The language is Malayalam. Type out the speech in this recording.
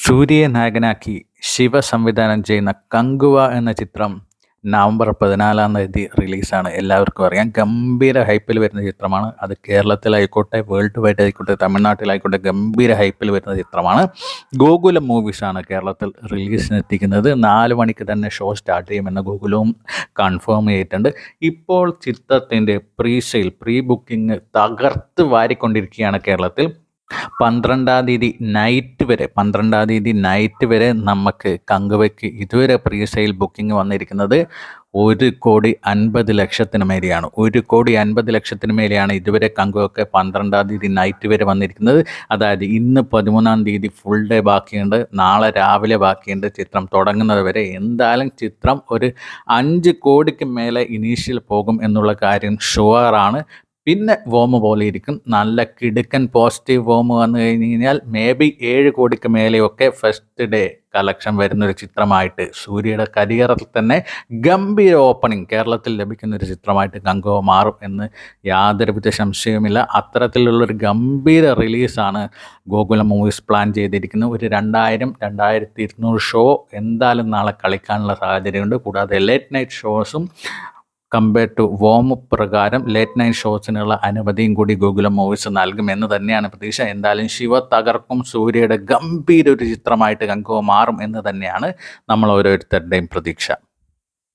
സൂര്യയെ നായകനാക്കി ശിവ സംവിധാനം ചെയ്യുന്ന കങ്കുവ എന്ന ചിത്രം നവംബർ 14 റിലീസാണ്. എല്ലാവർക്കും അറിയാം. ഗംഭീര ഹൈപ്പിൽ വരുന്ന ചിത്രമാണ്. അത് കേരളത്തിലായിക്കോട്ടെ, വേൾഡ് വൈഡ് ആയിക്കോട്ടെ, തമിഴ്നാട്ടിലായിക്കോട്ടെ ഗംഭീര ഹൈപ്പിൽ വരുന്ന ചിത്രമാണ്. ഗോകുലം മൂവീസാണ് കേരളത്തിൽ റിലീസിനെത്തിക്കുന്നത്. 4 മണിക്ക് തന്നെ ഷോ സ്റ്റാർട്ട് ചെയ്യുമെന്ന് ഗോകുലവും കൺഫേം ചെയ്തിട്ടുണ്ട്. ഇപ്പോൾ ചിത്രത്തിൻ്റെ പ്രീ ബുക്കിംഗ് തകർത്ത് വാരിക്കൊണ്ടിരിക്കുകയാണ് കേരളത്തിൽ. 12 തീയതി നൈറ്റ് വരെ നമുക്ക് കങ്കുവയ്ക്ക് ഇതുവരെ പ്രീ സെയിൽ ബുക്കിംഗ് വന്നിരിക്കുന്നത് 1,50,00,000 മേലെയാണ്. 1,50,00,000 മേലെയാണ് ഇതുവരെ കങ്കുവയ്ക്ക് 12 തീയതി നൈറ്റ് വരെ വന്നിരിക്കുന്നത്. അതായത് ഇന്ന് 13 തീയതി ഫുൾ ഡേ ബാക്കിയുണ്ട്, നാളെ രാവിലെ ബാക്കിയുണ്ട്. ചിത്രം തുടങ്ങുന്നത് വരെ എന്തായാലും ചിത്രം ഒരു 5 കോടിക്ക് മേലെ ഇനീഷ്യൽ പോകും എന്നുള്ള കാര്യം ഷുവറാണ്. പിന്നെ വോമ് പോലെ ഇരിക്കും. നല്ല കിടുക്കൻ പോസിറ്റീവ് വോമ് വന്നു കഴിഞ്ഞ് കഴിഞ്ഞാൽ മേ ബി 7 കോടിക്ക് മേലെയൊക്കെ ഫസ്റ്റ് ഡേ കളക്ഷൻ വരുന്നൊരു ചിത്രമായിട്ട്, സൂര്യയുടെ കരിയറിൽ തന്നെ ഗംഭീര ഓപ്പണിംഗ് കേരളത്തിൽ ലഭിക്കുന്നൊരു ചിത്രമായിട്ട് കങ്കുവ മാറും എന്ന് യാതൊരുവിധ സംശയവുമില്ല. അത്തരത്തിലുള്ളൊരു ഗംഭീര റിലീസാണ് ഗോകുലം മൂവീസ് പ്ലാൻ ചെയ്തിരിക്കുന്നത്. ഒരു 2000-2200 ഷോ എന്തായാലും നാളെ കളിക്കാനുള്ള സാഹചര്യമുണ്ട്. കൂടാതെ ലേറ്റ് നൈറ്റ് ഷോസും കമ്പയർ ടു വോം പ്രകാരം ലേറ്റ് നൈറ്റ് ഷോസിനുള്ള അനുമതിയും കൂടി ഗോകുലം മൂവീസ് നൽകുമെന്ന് തന്നെയാണ് പ്രതീക്ഷ. എന്തായാലും ശിവ തകർക്കും, സൂര്യയുടെ ഗംഭീര ഒരു ചിത്രമായിട്ട് കങ്കുവ മാറും എന്ന് തന്നെയാണ് നമ്മൾ ഓരോരുത്തരുടെയും പ്രതീക്ഷ.